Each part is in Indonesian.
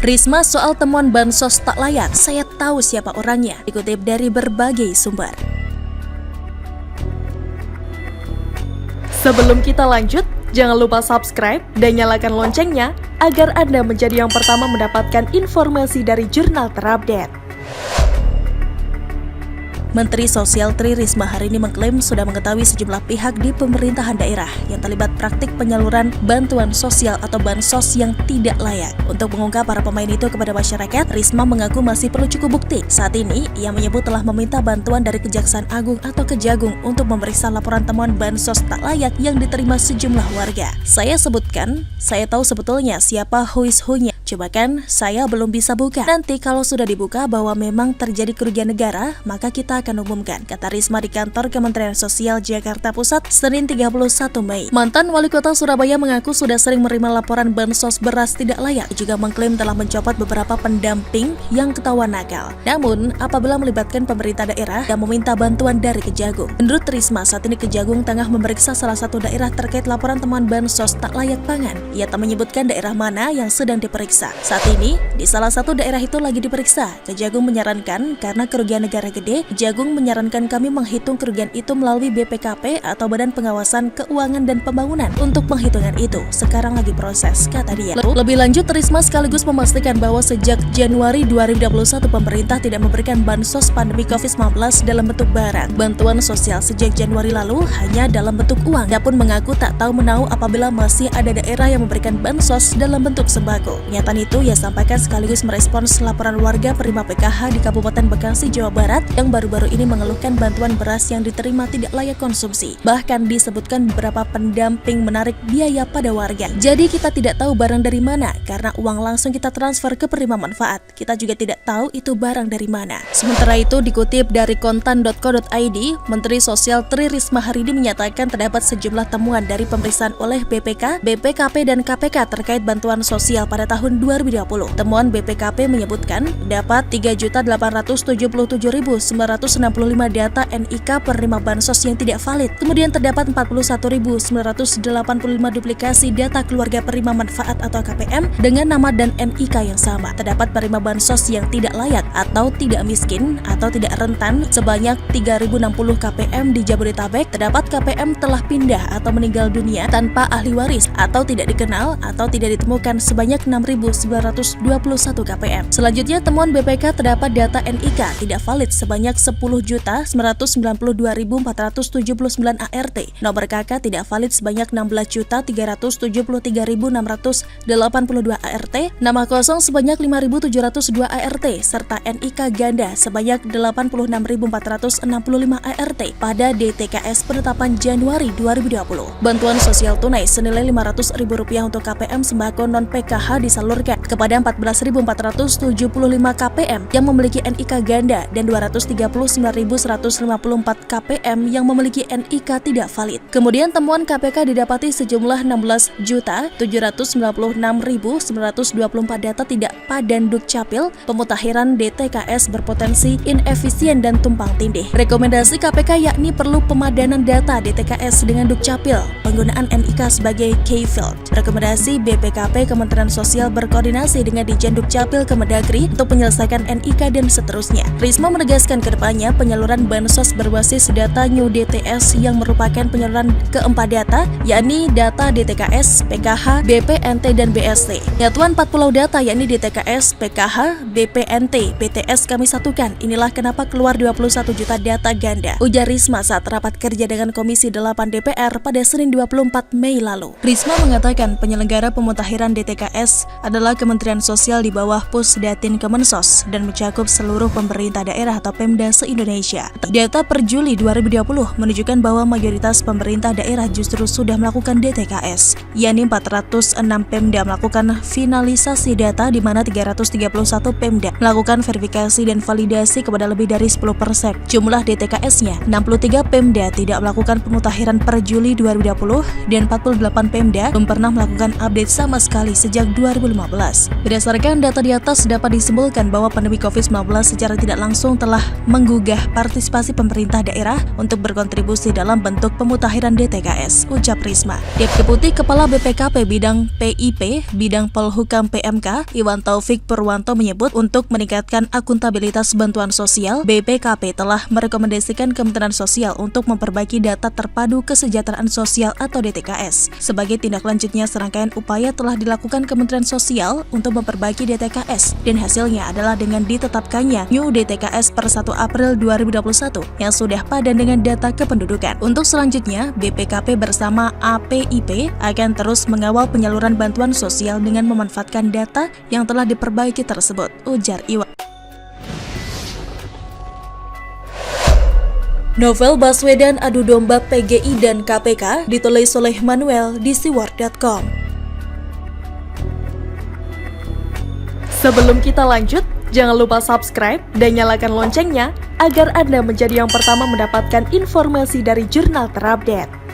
Risma soal temuan bansos tak layak, saya tahu siapa orangnya, dikutip dari berbagai sumber. Sebelum kita lanjut, jangan lupa subscribe dan nyalakan loncengnya agar Anda menjadi yang pertama mendapatkan informasi dari jurnal terupdate. Menteri Sosial Tri Risma hari ini mengklaim sudah mengetahui sejumlah pihak di pemerintahan daerah yang terlibat praktik penyaluran bantuan sosial atau bansos yang tidak layak. Untuk mengungkap para pemain itu kepada masyarakat, Risma mengaku masih perlu cukup bukti. Saat ini, ia menyebut telah meminta bantuan dari Kejaksaan Agung atau Kejagung untuk memeriksa laporan temuan bansos tak layak yang diterima sejumlah warga. Saya sebutkan, saya tahu sebetulnya siapa who-nya. Coba kan, saya belum bisa buka. Nanti kalau sudah dibuka bahwa memang terjadi kerugian negara, maka kita akan umumkan, kata Risma di kantor Kementerian Sosial Jakarta Pusat, Senin 31 Mei. Mantan Wali Kota Surabaya mengaku sudah sering menerima laporan bansos beras tidak layak. Ia juga mengklaim telah mencopot beberapa pendamping yang ketahuan nakal. Namun, apabila melibatkan pemerintah daerah dan meminta bantuan dari Kejagung. Menurut Risma, saat ini Kejagung tengah memeriksa salah satu daerah terkait laporan temuan bansos tak layak pangan. Ia tak menyebutkan daerah mana yang sedang diperiksa. Saat ini, di salah satu daerah itu lagi diperiksa. Kejagung menyarankan karena kerugian negara gede, Kejagung menyarankan kami menghitung kerugian itu melalui BPKP atau Badan Pengawasan Keuangan dan Pembangunan. Untuk penghitungan itu, sekarang lagi proses, kata dia. Lebih lanjut, Risma sekaligus memastikan bahwa sejak Januari 2021 pemerintah tidak memberikan bansos pandemi COVID-19 dalam bentuk barang. Bantuan sosial sejak Januari lalu hanya dalam bentuk uang. Dia pun mengaku tak tahu menahu apabila masih ada daerah yang memberikan bansos dalam bentuk sembako. Pernyataan itu ia sampaikan sekaligus merespons laporan warga penerima PKH di Kabupaten Bekasi, Jawa Barat yang baru-baru ini mengeluhkan bantuan beras yang diterima tidak layak konsumsi. Bahkan disebutkan beberapa pendamping menarik biaya pada warga. Jadi kita tidak tahu barang dari mana karena uang langsung kita transfer ke penerima manfaat. Kita juga tidak tahu itu barang dari mana. Sementara itu dikutip dari kontan.co.id, Menteri Sosial Tri Risma hari ini menyatakan terdapat sejumlah temuan dari pemeriksaan oleh BPK, BPKP dan KPK terkait bantuan sosial pada tahun 2020. Temuan BPKP menyebutkan dapat 3.877.965 data NIK penerima bansos yang tidak valid. Kemudian terdapat 41.985 duplikasi data keluarga penerima manfaat atau KPM dengan nama dan NIK yang sama. Terdapat penerima bansos yang tidak layak atau tidak miskin atau tidak rentan sebanyak 3.060 KPM di Jabodetabek. Terdapat KPM telah pindah atau meninggal dunia tanpa ahli waris atau tidak dikenal atau tidak ditemukan sebanyak 6.921 KPM. Selanjutnya, temuan BPK terdapat data NIK tidak valid sebanyak 10.992.479 ART. Nomor KK tidak valid sebanyak 16.373.682 ART. Nama kosong sebanyak 5.702 ART serta NIK ganda sebanyak 86.465 ART pada DTKS penetapan Januari 2020. Bantuan sosial tunai senilai Rp500.000 untuk KPM sembako non PKH disalurkan kepada 14.475 KPM yang memiliki NIK ganda dan 239.154 KPM yang memiliki NIK tidak valid. Kemudian temuan KPK didapati sejumlah 16.796.924 data tidak padan Dukcapil, pemutakhiran DTKS berpotensi inefisien dan tumpang tindih. Rekomendasi KPK yakni perlu pemadanan data DTKS dengan Dukcapil, penggunaan NIK sebagai key field. Rekomendasi BPKP Kementerian Sosial berkoordinasi dengan Dijen Dukcapil Kemendagri untuk menyelesaikan NIK dan seterusnya. Risma menegaskan ke depannya penyaluran bansos berbasis data New DTS yang merupakan penyaluran keempat data, yakni data DTKS, PKH, BPNT, dan BST. Nyatuan 4 pulau data yakni DTKS, PKH, BPNT, BTS kami satukan. Inilah kenapa keluar 21 juta data ganda, ujar Risma saat rapat kerja dengan Komisi 8 DPR pada Senin 24 Mei lalu. Risma mengatakan penyelenggara pemutakhiran DTKS adalah Kementerian Sosial di bawah Pusdatin Kemensos dan mencakup seluruh pemerintah daerah atau Pemda se-Indonesia. Data per Juli 2020 menunjukkan bahwa mayoritas pemerintah daerah justru sudah melakukan DTKS, yakni 406 Pemda melakukan finalisasi data di mana 331 Pemda melakukan verifikasi dan validasi kepada lebih dari 10%. Jumlah DTKS-nya, 63 Pemda tidak melakukan pemutakhiran per Juli 2020 dan 48 Pemda belum pernah melakukan update sama sekali sejak 2015 Berdasarkan data di atas dapat disimpulkan bahwa pandemi COVID-19 secara tidak langsung telah menggugah partisipasi pemerintah daerah untuk berkontribusi dalam bentuk pemutakhiran DTKS, ucap Risma. Deputi Kepala BPKP Bidang PIP, Bidang Polhukam PMK, Iwan Taufik Purwanto menyebut untuk meningkatkan akuntabilitas bantuan sosial, BPKP telah merekomendasikan Kementerian Sosial untuk memperbaiki data terpadu kesejahteraan sosial atau DTKS. Sebagai tindak lanjutnya, serangkaian upaya telah dilakukan Kementerian Sosial untuk memperbaiki DTKS dan hasilnya adalah dengan ditetapkannya New DTKS per 1 April 2021 yang sudah padan dengan data kependudukan. Untuk selanjutnya, BPKP bersama APIP akan terus mengawal penyaluran bantuan sosial dengan memanfaatkan data yang telah diperbaiki tersebut, ujar Iwan. Novel Baswedan adu domba PGI dan KPK ditulis oleh Manuel di siwar.com. Sebelum kita lanjut, jangan lupa subscribe dan nyalakan loncengnya agar Anda menjadi yang pertama mendapatkan informasi dari jurnal terupdate.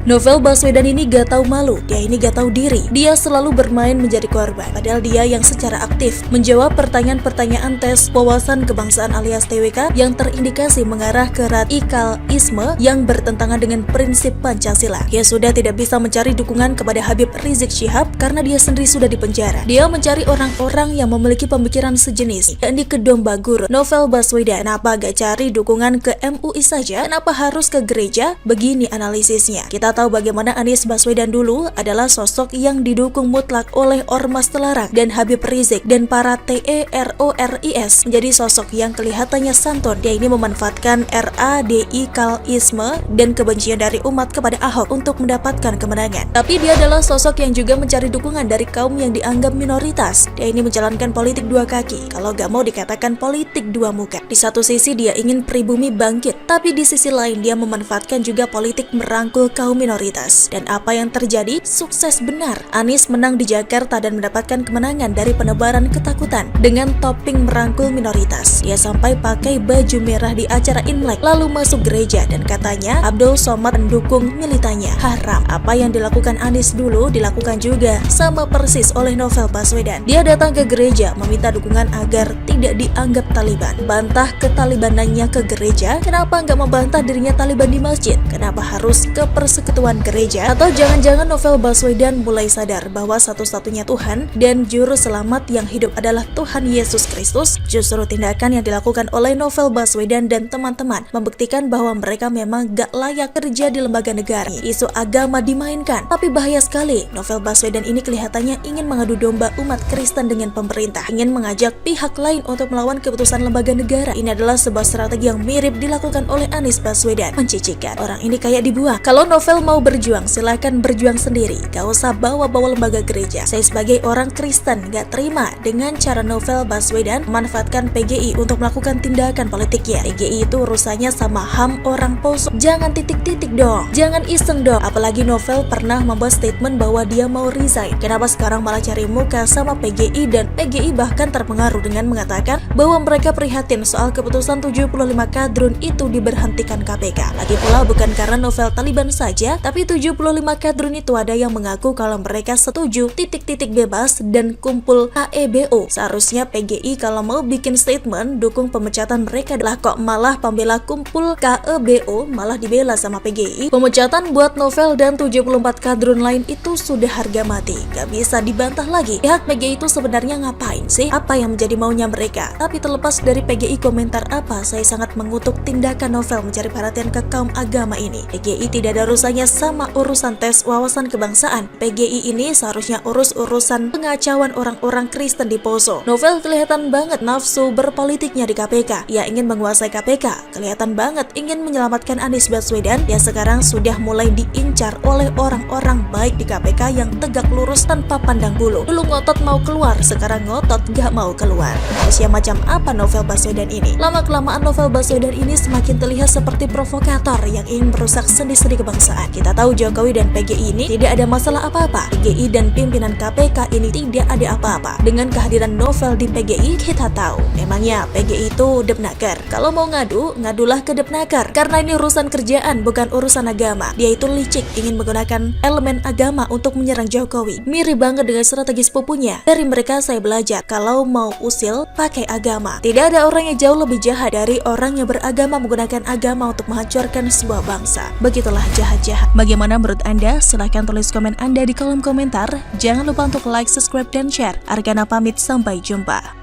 Novel Baswedan ini gak tahu malu, dia ini gak tahu diri. Dia selalu bermain menjadi korban, padahal dia yang secara aktif menjawab pertanyaan-pertanyaan tes wawasan kebangsaan alias TWK yang terindikasi mengarah ke radikalisme yang bertentangan dengan prinsip Pancasila. Dia sudah tidak bisa mencari dukungan kepada Habib Rizik Syihab karena dia sendiri sudah dipenjara. Dia mencari orang-orang yang memiliki pemikiran sejenis, yakni ke domba guru. Novel Baswedan, kenapa gak cari dukungan ke MUI saja? Kenapa harus ke gereja? Begini analisisnya. Kita tahu bagaimana Anies Baswedan dulu adalah sosok yang didukung mutlak oleh Ormas Terlarang dan Habib Rizik dan para TERORIS menjadi sosok yang kelihatannya santun. Dia ini memanfaatkan radikalisme dan kebencian dari umat kepada Ahok untuk mendapatkan kemenangan. Tapi dia adalah sosok yang juga mencari dukungan dari kaum yang dianggap minoritas. Dia ini menjalankan politik dua kaki, kalau gak mau dikatakan politik dua muka. Di satu sisi dia ingin pribumi bangkit, tapi di sisi lain dia memanfaatkan juga politik merangkul kaum minoritas. Dan apa yang terjadi? Sukses benar. Anies menang di Jakarta dan mendapatkan kemenangan dari penebaran ketakutan dengan topping merangkul minoritas. Dia sampai pakai baju merah di acara Imlek, lalu masuk gereja dan katanya Abdul Somad mendukung militannya. Haram. Apa yang dilakukan Anies dulu dilakukan juga sama persis oleh Novel Baswedan. Dia datang ke gereja meminta dukungan agar tidak dianggap Taliban. Bantah ketalibanannya ke gereja. Kenapa nggak membantah dirinya Taliban di masjid? Kenapa harus ke persekutuan gereja? Atau jangan-jangan Novel Baswedan mulai sadar bahwa satu-satunya Tuhan dan juru selamat yang hidup adalah Tuhan Yesus Kristus? Justru tindakan yang dilakukan oleh Novel Baswedan dan teman-teman membuktikan bahwa mereka memang gak layak kerja di lembaga negara. Isu agama dimainkan, tapi bahaya sekali. Novel Baswedan ini kelihatannya ingin mengadu domba umat Kristen dengan pemerintah, ingin mengajak pihak lain untuk melawan keputusan lembaga negara. Ini adalah sebuah strategi yang mirip dilakukan oleh Anies Baswedan. Mencicikan, orang ini kayak dibuang. Kalau Novel mau berjuang, silahkan berjuang sendiri. Gak usah bawa-bawa lembaga gereja. Saya sebagai orang Kristen gak terima dengan cara Novel Baswedan memanfaatkan PGI untuk melakukan tindakan politiknya. PGI itu urusannya sama HAM orang Poso. Jangan titik-titik dong. Jangan iseng dong. Apalagi Novel pernah membuat statement bahwa dia mau resign. Kenapa sekarang malah cari muka sama PGI, dan PGI bahkan terpengaruh dengan mengatakan bahwa mereka prihatin soal keputusan 75 kadrun itu diberhentikan KPK. Lagi pula bukan karena Novel Taliban saja, tapi 75 kadrun itu ada yang mengaku kalau mereka setuju titik-titik bebas dan kumpul KEBO. Seharusnya PGI kalau mau bikin statement dukung pemecatan mereka, lah kok malah pembela kumpul KEBO malah dibela sama PGI. Pemecatan buat Novel dan 74 kadrun lain itu sudah harga mati, gak bisa dibantah lagi. Pihak PGI itu sebenarnya ngapain sih? Apa yang menjadi maunya mereka? Tapi terlepas dari PGI komentar apa, saya sangat mengutuk tindakan Novel mencari perhatian ke kaum agama ini. PGI tidak ada urusannya sama urusan tes wawasan kebangsaan. PGI ini seharusnya urus urusan pengacauan orang-orang Kristen di Poso. Novel kelihatan banget nafsu berpolitiknya di KPK. Ia ingin menguasai KPK. Kelihatan banget ingin menyelamatkan Anies Baswedan. Dia sekarang sudah mulai diincar oleh orang-orang baik di KPK yang tegak lurus tanpa pandang bulu. Dulu ngotot mau keluar, sekarang ngotot gak mau keluar. Manusia macam apa Novel Baswedan ini? Lama-kelamaan Novel Baswedan ini semakin terlihat seperti provokator yang ingin merusak sendi-sendi kebangsaan. kita tahu Jokowi dan PGI ini tidak ada masalah apa-apa. PGI dan pimpinan KPK ini tidak ada apa-apa. Dengan kehadiran Novel di PGI, kita tahu memangnya PGI itu depnaker. Kalau mau ngadu, ngadulah ke depnaker. Karena ini urusan kerjaan, bukan urusan agama. Dia itu licik, ingin menggunakan elemen agama untuk menyerang Jokowi. Mirip banget dengan strategi sepupunya. Dari mereka saya belajar, kalau mau usil, pakai agama. Tidak ada orang yang jauh lebih jahat dari orang yang beragama menggunakan agama untuk menghancurkan sebuah bangsa. Begitulah jahat-jahat. Bagaimana menurut Anda? Silahkan tulis komen Anda di kolom komentar. Jangan lupa untuk like, subscribe, dan share. Argana pamit, sampai jumpa.